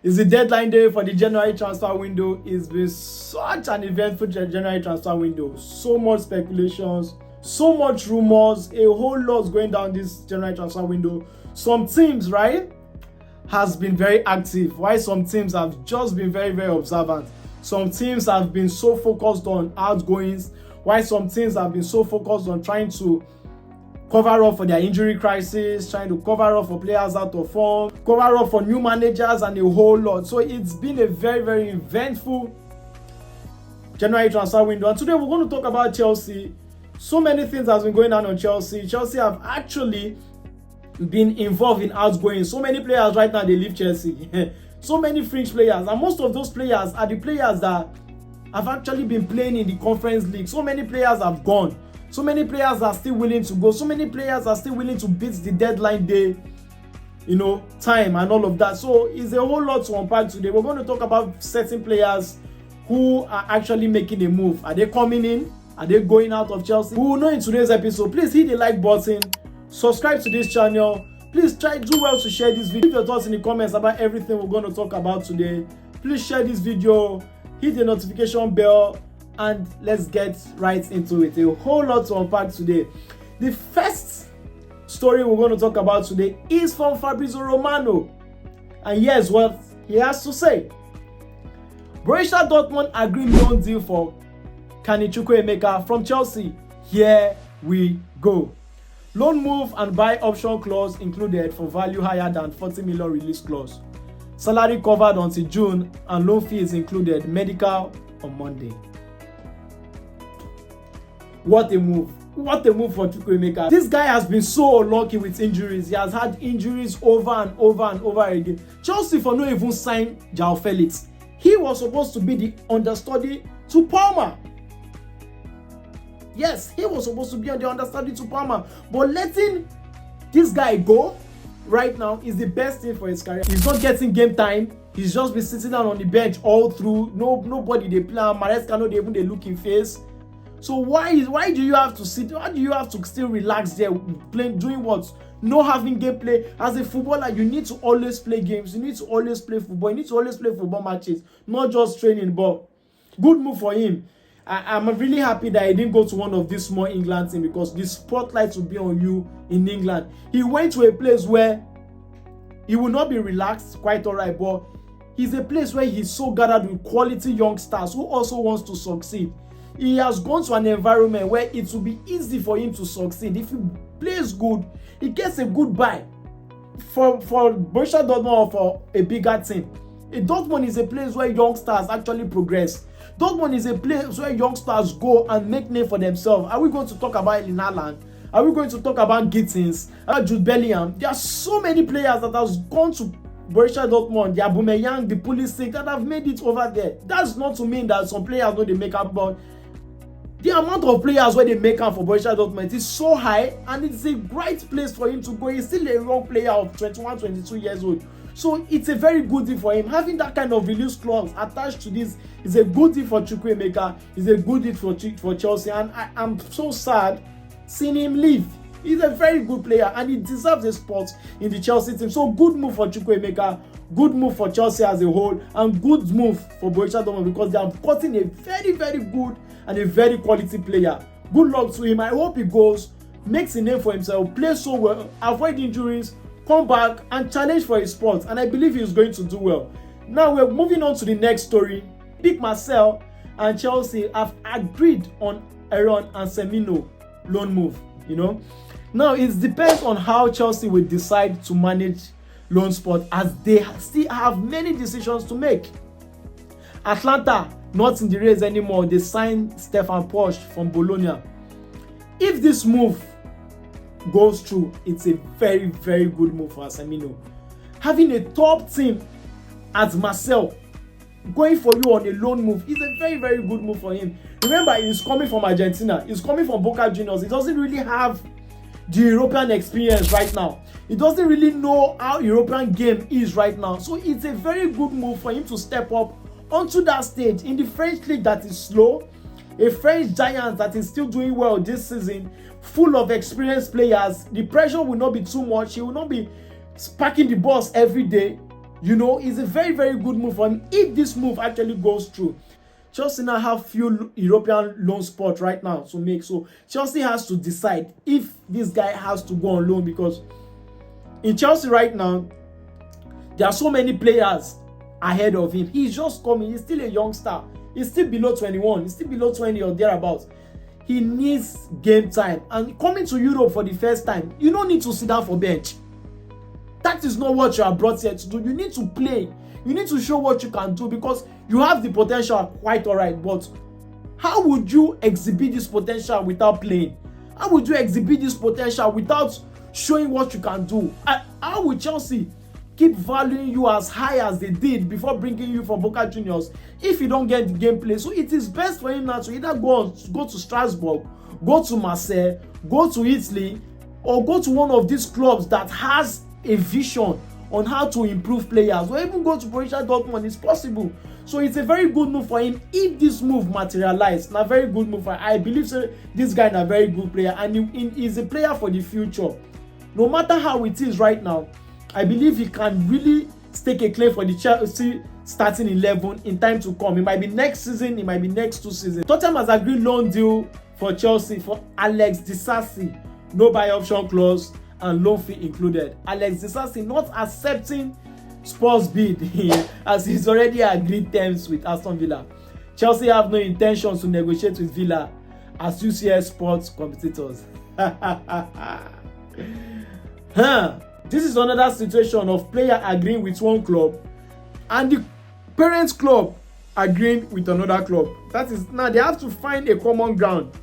It's the deadline day for the January transfer window. It's been such an eventful January transfer window. So much speculations, so much rumors, a whole lot going down this January transfer window. Some teams, right, has been very active, while some teams have just been very, very observant. Some teams have been so focused on outgoings, while some teams have been so focused on trying to cover up for their injury crisis, trying to cover up for players out of form, cover up for new managers, and a whole lot. So it's been a very, very eventful January transfer window. And today we're going to talk about Chelsea. So many things have been going on Chelsea. Chelsea have actually been involved in outgoing. So many players right now, they leave Chelsea. So many fringe players. And most of those players are the players that have actually been playing in the Conference League. So many players have gone. So many players are still willing to go. So many players are still willing to beat the deadline day, time and all of that. So it's a whole lot to unpack today. We're going to talk about certain players who are actually making a move. Are they coming in? Are they going out of Chelsea? We will know in today's episode. Please hit the like button. Subscribe to this channel. Please do well to share this video. Leave your thoughts in the comments about everything we're going to talk about today. Please share this video. Hit the notification bell. And let's get right into it. A whole lot to unpack today. The first story we're going to talk about today is from Fabrizio Romano. And here's what he has to say. Borussia Dortmund agreed loan deal for Chukwuemeka from Chelsea. Here we go. Loan move and buy option clause included for value higher than 40 million release clause. Salary covered until June and loan fees included. Medical on Monday. What a move. What a move for Chukwuemeka. This guy has been so unlucky with injuries. He has had injuries over and over and over again. Chelsea for no even sign Joao Felix. He was supposed to be the understudy to Palmer. Yes, he was supposed to be on the understudy to Palmer. But letting this guy go right now is the best thing for his career. He's not getting game time. He's just been sitting down on the bench all through. Nobody they play. Maresca no they even they look in face. So why do you have to sit? Why do you have to still relax there, playing, doing what? No having gameplay. As a footballer, you need to always play games. You need to always play football. You need to always play football matches, not just training. But good move for him. I'm really happy that he didn't go to one of these small England teams because the spotlight will be on you in England. He went to a place where he will not be relaxed, quite alright, but he's a place where he's so gathered with quality youngsters who also wants to succeed. He has gone to an environment where it will be easy for him to succeed. If he plays good, he gets a good buy for Borussia Dortmund or for a bigger team. Dortmund is a place where youngsters actually progress. Dortmund is a place where youngsters go and make name for themselves. Are we going to talk about Erling Haaland? Are we going to talk about Gittins? About Jude Bellingham? There are so many players that have gone to Borussia Dortmund, the Aubameyang, the Pulisic that have made it over there. That's not to mean that some players know they make up, but the amount of players where they make up for Borussia Dortmund is so high, and it's a great place for him to go. He's still a young player of 21, 22 years old. So it's a very good thing for him. Having that kind of release clause attached to this is a good thing for Chukwuemeka. It's a good thing for Chelsea. And I'm so sad seeing him leave. He's a very good player and he deserves a spot in the Chelsea team. So good move for Chukwuemeka, good move for Chelsea as a whole, and good move for Borussia Dortmund because they have gotten a very, very good and a very quality player. Good luck to him. I hope he goes, makes a name for himself, plays so well, avoid injuries, come back and challenge for his spot. And I believe he's going to do well. Now we're moving on to the next story. Big Marcel and Chelsea have agreed on Aaron and Semino loan move. Now it depends on how Chelsea will decide to manage loan spot, as they still have many decisions to make. Atlanta not in the race anymore. They signed Stefan Posch from Bologna. If this move goes through, it's a very, very good move for Semino. Having a top team as Marcel going for you on a loan move is a very, very good move for him. Remember, he's coming from Argentina. He's coming from Boca Juniors. He doesn't really have the European experience right now. He doesn't really know how European game is right now. So it's a very good move for him to step up onto that stage in the French league that is slow, a French giant that is still doing well this season, full of experienced players. The pressure will not be too much. He will not be sparking the bus every day. You know, it's a very, very good move for him if this move actually goes through. Chelsea now have few European loan spots right now to make. So Chelsea has to decide if this guy has to go on loan, because in Chelsea right now, there are so many players ahead of him. He's just coming. He's still a youngster. He's still below 21. He's still below 20 or thereabouts. He needs game time. And coming to Europe for the first time, you don't need to sit down for bench. That is not what you are brought here to do. You need to play. You need to show what you can do, because you have the potential quite all right. But how would you exhibit this potential without playing? How would you exhibit this potential without showing what you can do? How would Chelsea keep valuing you as high as they did before bringing you from Boca Juniors if you don't get the gameplay? So it is best for him now to either go to Strasbourg, go to Marseille, go to Italy, or go to one of these clubs that has a vision on how to improve players, or even go to Borussia Dortmund. It's possible. So it's a very good move for him if this move materializes. A very good move for him. I believe so. This guy is a very good player, and he's a player for the future. No matter how it is right now, I believe he can really stake a claim for the Chelsea starting 11 in time to come. It might be next season, it might be next 2 seasons. Tottenham has agreed loan deal for Chelsea for Alex Disasi, no buy option clause and loan fee included. Alex Disasi not accepting Spurs bid as he's already agreed terms with Aston Villa. Chelsea have no intentions to negotiate with Villa as UCS Sports competitors. This is another situation of player agreeing with one club and the parent club agreeing with another club. That is, now they have to find a common ground.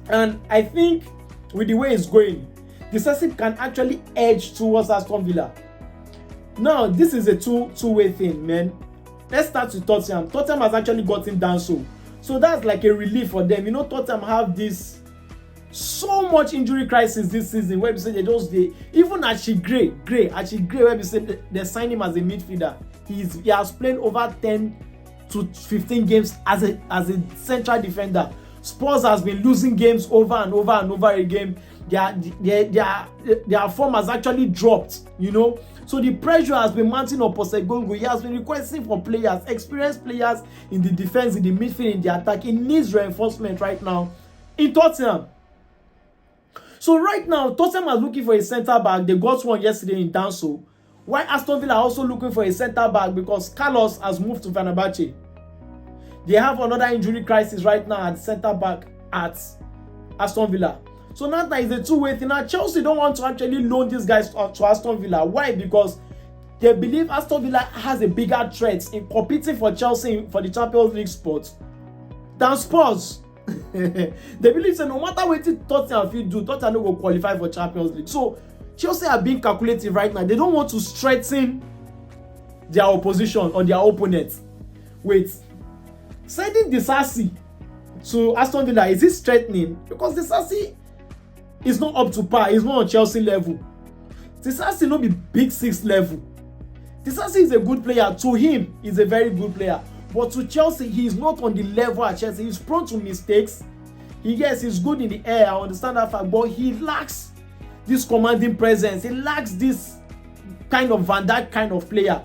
And I think with the way it's going, the Chelsea can actually edge towards Aston Villa. Now, this is a two-way thing, man. Let's start with Tottenham. Tottenham has actually gotten down so that's like a relief for them. You know, Tottenham have this so much injury crisis this season where we say even Archie Gray, where we say they signed him as a midfielder. He has played over 10 to 15 games as a central defender. Spurs has been losing games over and over again. Their form has actually dropped, you know. So the pressure has been mounting on Postecoglou. He has been requesting for players, experienced players in the defense, in the midfield, in the attack. He needs reinforcement right now in Tottenham. So right now, Tottenham are looking for a centre back. They got one yesterday in Danso. While Aston Villa are also looking for a centre back because Carlos has moved to Fenerbahce. They have another injury crisis right now at centre back at Aston Villa. So now that is a two-way thing. Now Chelsea don't want to actually loan these guys to Aston Villa. Why? Because they believe Aston Villa has a bigger threat in competing for Chelsea for the Champions League spot than Spurs. They believe that no matter what Tottenham do, Tottenham will qualify for Champions League. So Chelsea are being calculative right now. They don't want to strengthen their opposition or their opponents. Wait, sending Disasi to Aston Villa, is it strengthening? Because Disasi is not up to par. He's not on Chelsea level. Disasi not be big six level. Disasi is a good player. To him, he's a very good player. But to Chelsea, he is not on the level at Chelsea. He's prone to mistakes. He's good in the air. I understand that fact. But he lacks this commanding presence. He lacks this kind of Van Dijk kind of player.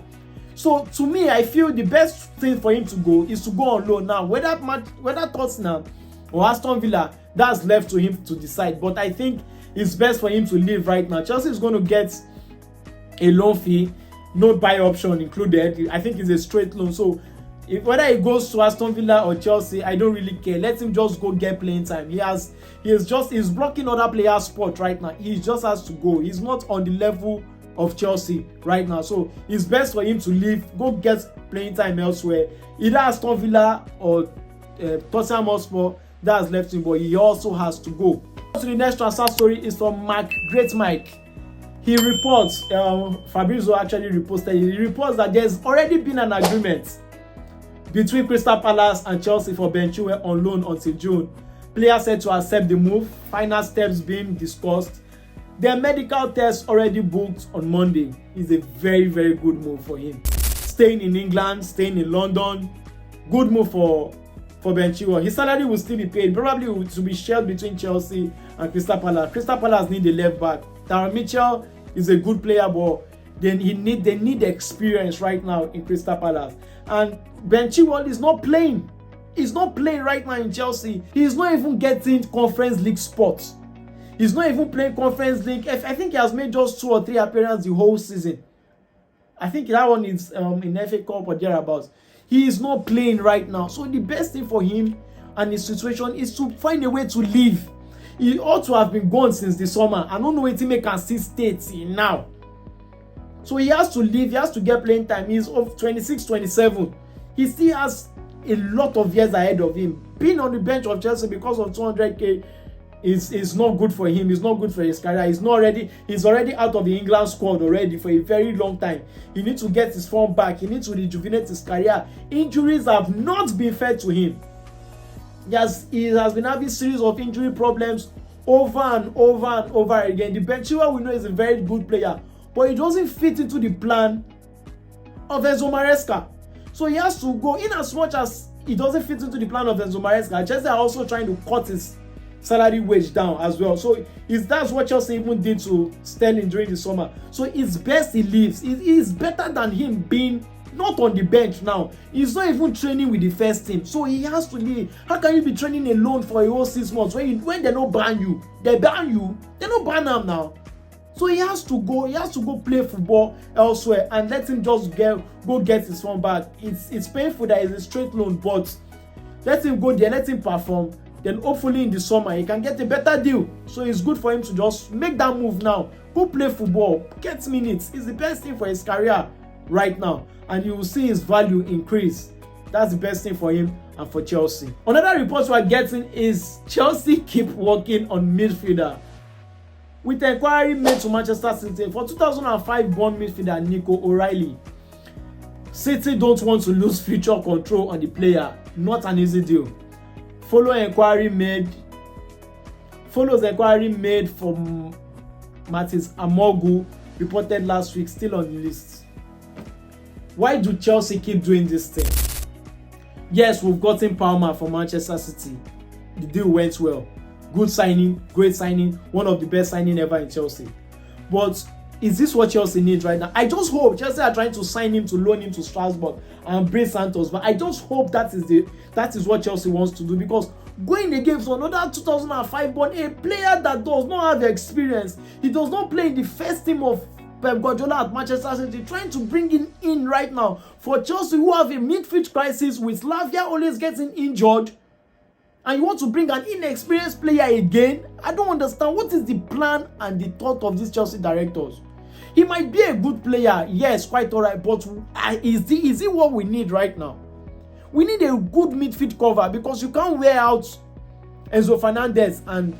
So to me, I feel the best thing for him to go is to go on loan now. Whether Tottenham or Aston Villa, that's left to him to decide. But I think it's best for him to leave right now. Chelsea is going to get a loan fee, no buy option included. I think it's a straight loan. So whether he goes to Aston Villa or Chelsea, I don't really care. Let him just go get playing time. He's blocking other players' spot right now. He just has to go. He's not on the level of Chelsea right now. So it's best for him to leave, go get playing time elsewhere. Either Aston Villa or Tottenham Hotspur, that's left him, but he also has to go. So the next transfer story is from Great Mike. He reports, Fabrizio actually reposted, he reports that there's already been an agreement between Crystal Palace and Chelsea for Ben Chilwell on loan until June. Players said to accept the move, final steps being discussed. Their medical test already booked on Monday. It's a very, very good move for him. Staying in England, staying in London, good move for Ben Chilwell. His salary will still be paid, probably to be shared between Chelsea and Crystal Palace. Crystal Palace need a left back. Darren Mitchell is a good player, but they need experience right now in Crystal Palace. And Ben Chilwell is not playing. He's not playing right now in Chelsea. He's not even getting Conference League spots. He's not even playing Conference League. I think he has made just 2 or 3 appearances the whole season. I think that one is in FA Cup or thereabouts. He is not playing right now. So the best thing for him and his situation is to find a way to leave. He ought to have been gone since the summer. I don't know what he can still stay till now. So he has to leave. He has to get playing time. He's of 26, 27. He still has a lot of years ahead of him. Being on the bench of Chelsea because of 200k is not good for him. It's not good for his career. He's already out of the England squad already for a very long time. He needs to get his form back. He needs to rejuvenate his career. Injuries have not been fair to him. He has been having a series of injury problems over and over and over again. The Ben Chilwell we know is a very good player, but he doesn't fit into the plan of Enzo Maresca. So he has to go. In as much as he doesn't fit into the plan of Enzo Maresca, Chelsea are also trying to cut his salary wage down as well. So that's what Chelsea even did to Sterling during the summer. So it's best he leaves. It is better than him being not on the bench now. He's not even training with the first team. So he has to leave. How can you be training alone for a whole 6 months when they don't ban you? They ban you. They don't ban him now. So he has to go. He has to go play football elsewhere and let him just go get his form back. It's painful that it's a straight loan, but let him go there. Let him perform. Then hopefully in the summer he can get a better deal. So it's good for him to just make that move now. Go play football. Get minutes. It's the best thing for his career right now, and you will see his value increase. That's the best thing for him and for Chelsea. Another report we are getting is Chelsea keep working on midfielder, with inquiry made to Manchester City for 2005 born midfielder Nico O'Reilly. City don't want to lose future control on the player. Not an easy deal. Follows inquiry made from Martins Amogu, reported last week, still on the list. Why do Chelsea keep doing this thing? Yes, we've gotten Palmer from Manchester City. The deal went well. Good signing, great signing, one of the best signing ever in Chelsea. But is this what Chelsea needs right now? I just hope Chelsea are trying to sign him to loan him to Strasbourg and bring Santos. But I just hope that is what Chelsea wants to do, because going against another 2005 born, a player that does not have experience, he does not play in the first team of Pep Guardiola at Manchester City, trying to bring him in right now for Chelsea, who have a midfield crisis with Lavia always getting injured, and you want to bring an inexperienced player again? I don't understand. What is the plan and the thought of these Chelsea directors? He might be a good player, yes, quite alright, but is he what we need right now? We need a good midfield cover, because you can't wear out Enzo Fernandez and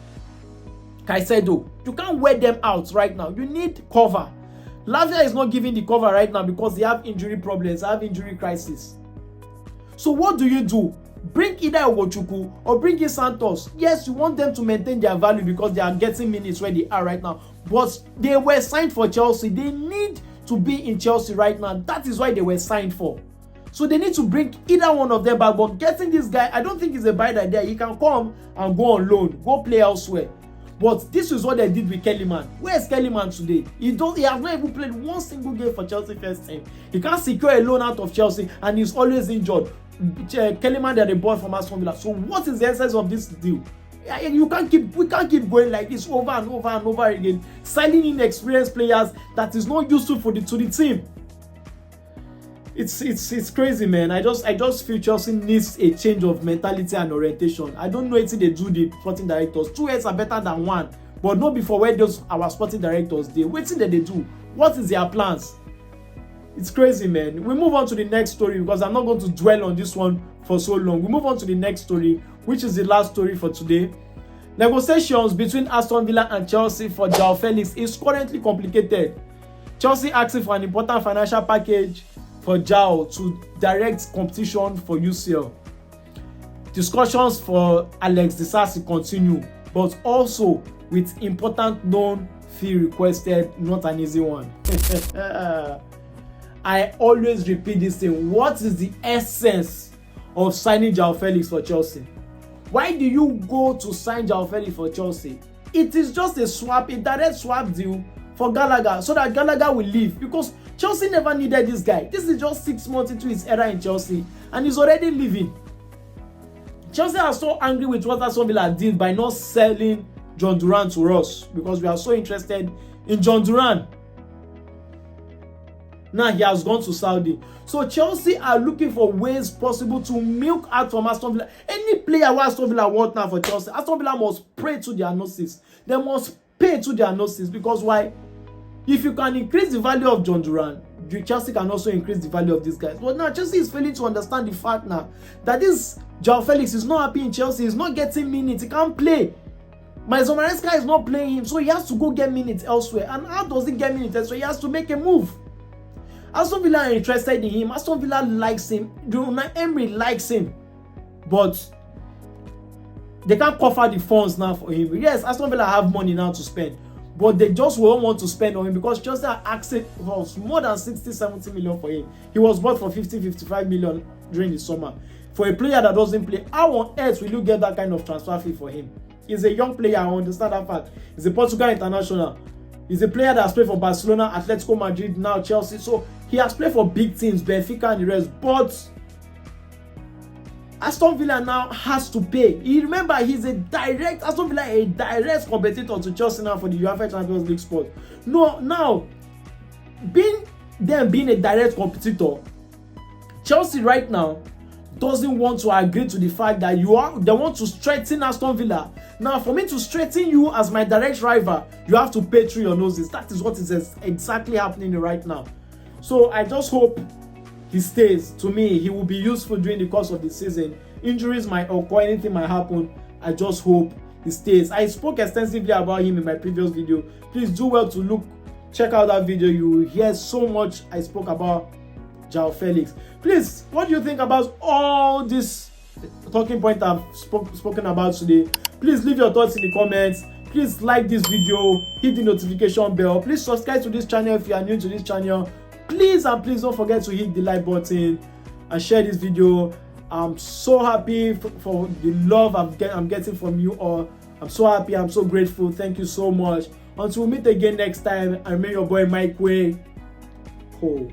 Caicedo. You can't wear them out right now. You need cover. Lavia is not giving the cover right now because they have injury problems, they have injury crisis. So what do? Bring either Ogochukwu or bring in Santos. Yes, you want them to maintain their value because they are getting minutes where they are right now. But they were signed for Chelsea. They need to be in Chelsea right now. That is why they were signed for. So they need to bring either one of them back. But getting this guy, I don't think it's a bad idea. He can come and go on loan, go play elsewhere. But this is what they did with Kellyman. Where is Kellyman today? He has not even played one single game for Chelsea first team. He can't secure a loan out of Chelsea, and he's always injured. Kellyman, they're the boy from Aston Villa. So what is the essence of this deal? We can't keep going like this over and over and over again, signing inexperienced players that is not useful to the team. It's crazy, man. I just feel Chelsea needs a change of mentality and orientation. I don't know if they do the sporting directors. 2 years are better than 1, but not before where our sporting directors they waiting that they do. What is their plans? It's crazy, man. We move on to the next story because I'm not going to dwell on this one for so long. We move on to the next story, which is the last story for today. Negotiations between Aston Villa and Chelsea for Joao Felix is currently complicated. Chelsea asking for an important financial package for Joao to direct competition for UCL. Discussions for Alex Disasi continue, but also with important known fee requested, not an easy one. I always repeat this thing. What is the essence of signing Joao Felix for Chelsea? Why do you go to sign Joao Felix for Chelsea? It is just a direct swap deal for Gallagher so that Gallagher will leave, because Chelsea never needed this guy. This is just 6 months into his era in Chelsea and he's already leaving. Chelsea are so angry with what Aston Villa did by not selling John Duran to us, because we are so interested in John Duran. Now he has gone to Saudi. So Chelsea are looking for ways possible to milk out from Aston Villa. Any player who Aston Villa want now for Chelsea, Aston Villa must pray to their noses. They must pay to their noses, because why? If you can increase the value of John Duran, Chelsea can also increase the value of these guys. But now Chelsea is failing to understand the fact now that this Joao Felix is not happy in Chelsea. He's not getting minutes. He can't play. Maresca is not playing him, so he has to go get minutes elsewhere. And how does he get minutes elsewhere? He has to make a move. Aston Villa are interested in him. Aston Villa likes him. Emery likes him. But they can't cover the funds now for him. Yes, Aston Villa have money now to spend, but they just won't want to spend on him because Chelsea are asking for more than 60-70 million for him. He was bought for 50-55 million during the summer. For a player that doesn't play, how on earth will you get that kind of transfer fee for him? He's a young player, I understand that fact. He's a Portugal international. He's a player that has played for Barcelona, Atletico Madrid, now Chelsea. So he has played for big teams, Benfica and the rest. But Aston Villa now has to pay. You remember, Aston Villa a direct competitor to Chelsea now for the UEFA Champions League spot. No, now being a direct competitor, Chelsea right now doesn't want to agree to the fact that they want to strengthen Aston Villa. Now, for me to strengthen you as my direct rival, you have to pay through your noses. That is what is exactly happening right now. So I just hope he stays. To me, he will be useful during the course of the season. Injuries might occur, anything might happen. I just hope he stays. I spoke extensively about him in my previous video. Please do well to check out that video. You will hear so much I spoke about Joao Felix. Please, what do you think about all this talking point I've spoken about today? Please leave your thoughts in the comments. Please like this video, hit the notification bell. Please subscribe to this channel if you are new to this channel. Please and please don't forget to hit the like button and share this video. I'm so happy for the love I'm getting from you all. I'm so happy. I'm so grateful. Thank you so much. Until we meet again next time, I remain your boy Mike Way. Ho.